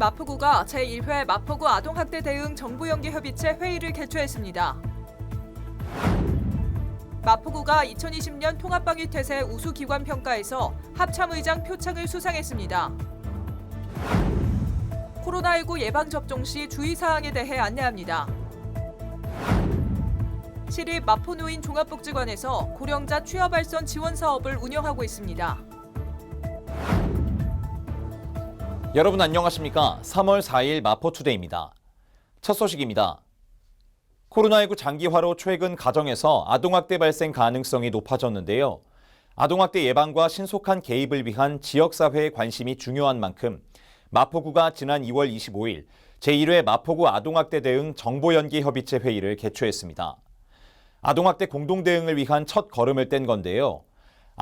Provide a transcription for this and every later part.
마포구가 제1회 마포구 아동학대 대응 정부연계협의체 회의를 개최했습니다. 마포구가 2020년 통합방위 태세 우수기관 평가에서 합참의장 표창을 수상했습니다. 코로나19 예방접종 시 주의사항에 대해 안내합니다. 시립 마포노인 종합복지관에서 고령자 취업발전 지원 사업을 운영하고 있습니다. 여러분 안녕하십니까? 3월 4일 마포투데이입니다. 첫 소식입니다. 코로나19 장기화로 최근 가정에서 아동학대 발생 가능성이 높아졌는데요. 아동학대 예방과 신속한 개입을 위한 지역사회의 관심이 중요한 만큼 마포구가 지난 2월 25일 제1회 마포구 아동학대 대응 정보연계협의체 회의를 개최했습니다. 아동학대 공동대응을 위한 첫 걸음을 뗀 건데요.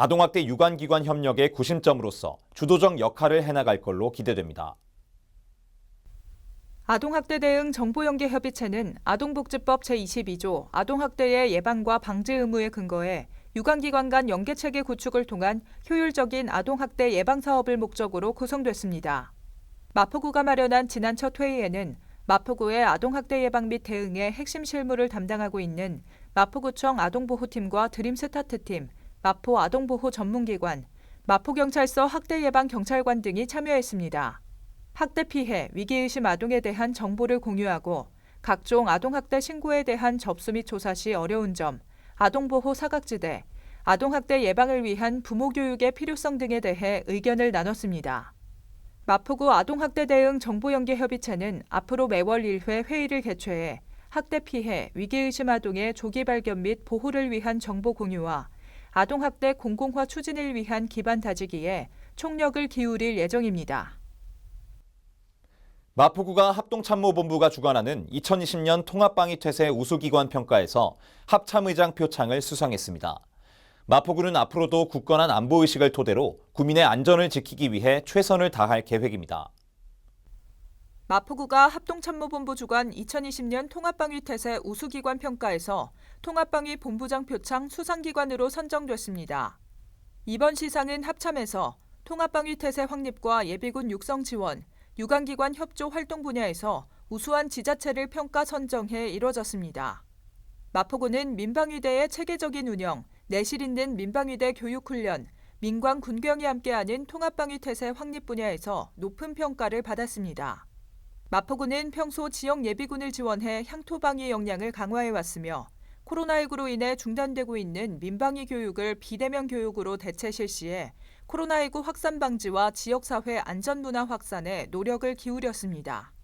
아동학대 유관기관 협력의 구심점으로서 주도적 역할을 해나갈 걸로 기대됩니다. 아동학대 대응 정보연계협의체는 아동복지법 제22조 아동학대의 예방과 방지 의무에 근거해 유관기관 간 연계체계 구축을 통한 효율적인 아동학대 예방 사업을 목적으로 구성됐습니다. 마포구가 마련한 지난 첫 회의에는 마포구의 아동학대 예방 및 대응의 핵심 실무를 담당하고 있는 마포구청 아동보호팀과 드림스타트팀, 마포 아동보호 전문기관, 마포경찰서 학대예방경찰관 등이 참여했습니다. 학대 피해, 위기의심 아동에 대한 정보를 공유하고 각종 아동학대 신고에 대한 접수 및 조사 시 어려운 점, 아동보호 사각지대, 아동학대 예방을 위한 부모 교육의 필요성 등에 대해 의견을 나눴습니다. 마포구 아동학대 대응 정보연계협의체는 앞으로 매월 1회 회의를 개최해 학대 피해, 위기의심 아동의 조기 발견 및 보호를 위한 정보 공유와 아동학대 공공화 추진을 위한 기반 다지기에 총력을 기울일 예정입니다. 마포구가 합동참모본부가 주관하는 2020년 통합방위 태세 우수기관 평가에서 합참의장 표창을 수상했습니다. 마포구는 앞으로도 굳건한 안보의식을 토대로 구민의 안전을 지키기 위해 최선을 다할 계획입니다. 마포구가 합동참모본부 주관 2020년 통합방위 태세 우수기관 평가에서 통합방위 본부장 표창 수상기관으로 선정됐습니다. 이번 시상은 합참에서 통합방위 태세 확립과 예비군 육성 지원, 유관기관 협조 활동 분야에서 우수한 지자체를 평가 선정해 이뤄졌습니다. 마포구는 민방위대의 체계적인 운영, 내실 있는 민방위대 교육훈련, 민관 군경이 함께하는 통합방위 태세 확립 분야에서 높은 평가를 받았습니다. 마포구는 평소 지역 예비군을 지원해 향토방위 역량을 강화해왔으며 코로나19로 인해 중단되고 있는 민방위 교육을 비대면 교육으로 대체 실시해 코로나19 확산 방지와 지역사회 안전문화 확산에 노력을 기울였습니다.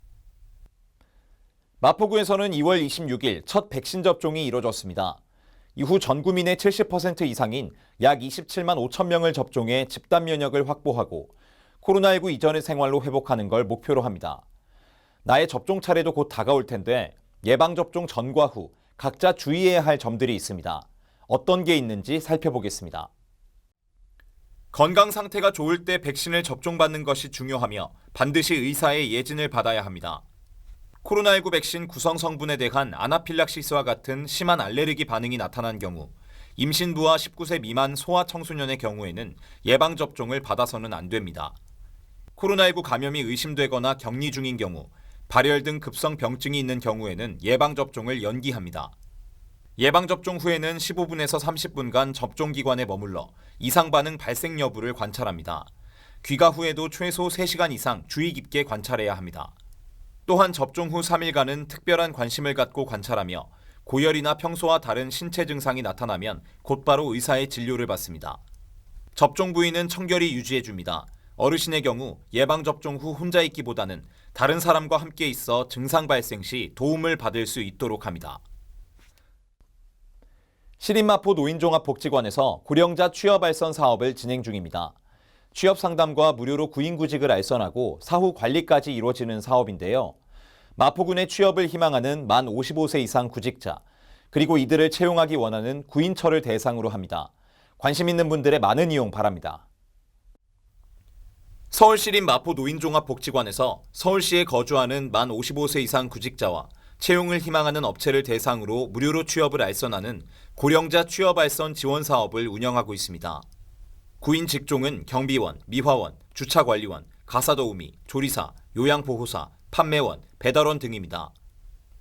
마포구에서는 2월 26일 첫 백신 접종이 이뤄졌습니다. 이후 전 국민의 70% 이상인 약 27만 5천 명을 접종해 집단 면역을 확보하고 코로나19 이전의 생활로 회복하는 걸 목표로 합니다. 나의 접종 차례도 곧 다가올 텐데 예방접종 전과 후 각자 주의해야 할 점들이 있습니다. 어떤 게 있는지 살펴보겠습니다. 건강 상태가 좋을 때 백신을 접종받는 것이 중요하며 반드시 의사의 예진을 받아야 합니다. 코로나19 백신 구성 성분에 대한 아나필락시스와 같은 심한 알레르기 반응이 나타난 경우 임신부와 19세 미만 소아 청소년의 경우에는 예방접종을 받아서는 안 됩니다. 코로나19 감염이 의심되거나 격리 중인 경우 발열 등 급성 병증이 있는 경우에는 예방접종을 연기합니다. 예방접종 후에는 15분에서 30분간 접종기관에 머물러 이상 반응 발생 여부를 관찰합니다. 귀가 후에도 최소 3시간 이상 주의 깊게 관찰해야 합니다. 또한 접종 후 3일간은 특별한 관심을 갖고 관찰하며 고열이나 평소와 다른 신체 증상이 나타나면 곧바로 의사의 진료를 받습니다. 접종 부위는 청결히 유지해줍니다. 어르신의 경우 예방접종 후 혼자 있기보다는 다른 사람과 함께 있어 증상 발생 시 도움을 받을 수 있도록 합니다. 시립마포 노인종합복지관에서 고령자 취업알선 사업을 진행 중입니다. 취업 상담과 무료로 구인구직을 알선하고 사후 관리까지 이루어지는 사업인데요. 마포군의 취업을 희망하는 만 55세 이상 구직자, 그리고 이들을 채용하기 원하는 구인처를 대상으로 합니다. 관심 있는 분들의 많은 이용 바랍니다. 서울시립 마포 노인종합복지관에서 서울시에 거주하는 만 55세 이상 구직자와 채용을 희망하는 업체를 대상으로 무료로 취업을 알선하는 고령자 취업 알선 지원 사업을 운영하고 있습니다. 구인 직종은 경비원, 미화원, 주차관리원, 가사도우미, 조리사, 요양보호사, 판매원, 배달원 등입니다.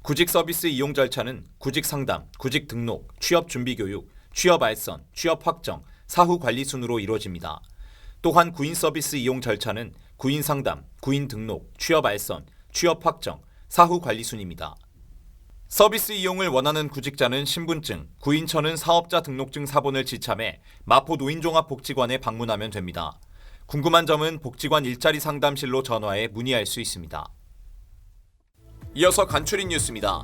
구직 서비스 이용 절차는 구직 상담, 구직 등록, 취업 준비 교육, 취업 알선, 취업 확정, 사후 관리 순으로 이루어집니다. 또한 구인 서비스 이용 절차는 구인 상담, 구인 등록, 취업 알선, 취업 확정, 사후 관리 순입니다. 서비스 이용을 원하는 구직자는 신분증, 구인처는 사업자 등록증 사본을 지참해 마포 노인종합복지관에 방문하면 됩니다. 궁금한 점은 복지관 일자리 상담실로 전화해 문의할 수 있습니다. 이어서 간추린 뉴스입니다.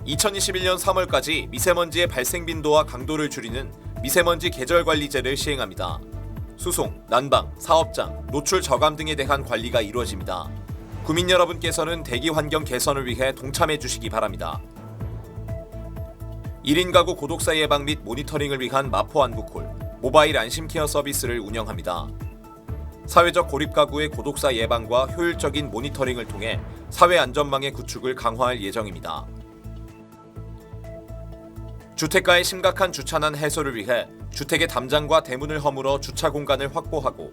2021년 3월까지 미세먼지의 발생 빈도와 강도를 줄이는 미세먼지 계절관리제를 시행합니다. 수송, 난방, 사업장, 노출 저감 등에 대한 관리가 이루어집니다. 구민 여러분께서는 대기 환경 개선을 위해 동참해 주시기 바랍니다. 1인 가구 고독사 예방 및 모니터링을 위한 마포 안부콜, 모바일 안심케어 서비스를 운영합니다. 사회적 고립 가구의 고독사 예방과 효율적인 모니터링을 통해 사회 안전망의 구축을 강화할 예정입니다. 주택가의 심각한 주차난 해소를 위해 주택의 담장과 대문을 허물어 주차 공간을 확보하고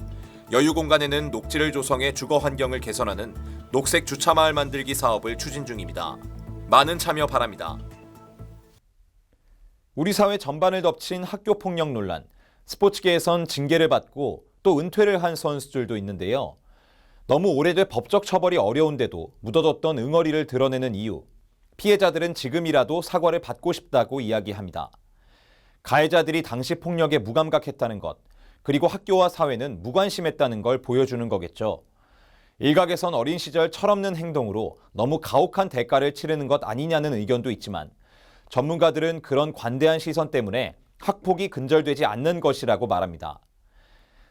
여유 공간에는 녹지를 조성해 주거 환경을 개선하는 녹색 주차마을 만들기 사업을 추진 중입니다. 많은 참여 바랍니다. 우리 사회 전반을 덮친 학교 폭력 논란, 스포츠계에선 징계를 받고 또 은퇴를 한 선수들도 있는데요. 너무 오래돼 법적 처벌이 어려운데도 묻어뒀던 응어리를 드러내는 이유, 피해자들은 지금이라도 사과를 받고 싶다고 이야기합니다. 가해자들이 당시 폭력에 무감각했다는 것, 그리고 학교와 사회는 무관심했다는 걸 보여주는 거겠죠. 일각에선 어린 시절 철없는 행동으로 너무 가혹한 대가를 치르는 것 아니냐는 의견도 있지만 전문가들은 그런 관대한 시선 때문에 학폭이 근절되지 않는 것이라고 말합니다.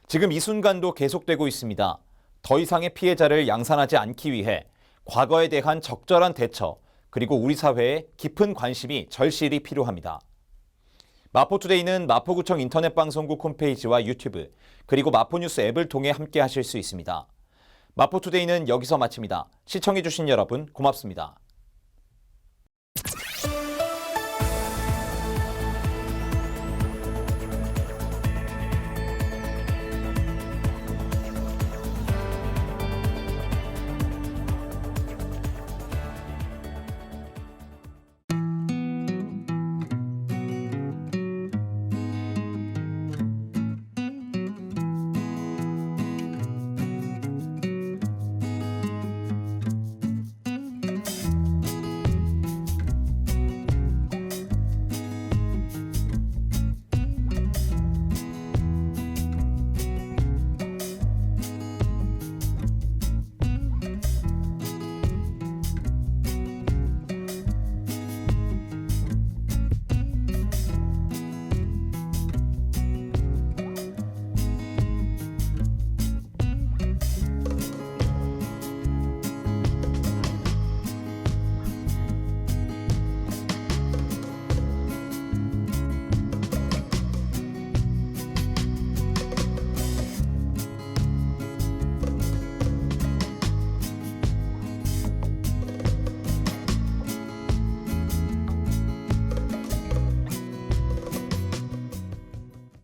지금 이 순간도 계속되고 있습니다. 더 이상의 피해자를 양산하지 않기 위해 과거에 대한 적절한 대처, 그리고 우리 사회에 깊은 관심이 절실히 필요합니다. 마포투데이는 마포구청 인터넷방송국 홈페이지와 유튜브, 그리고 마포뉴스 앱을 통해 함께 하실 수 있습니다. 마포투데이는 여기서 마칩니다. 시청해주신 여러분 고맙습니다.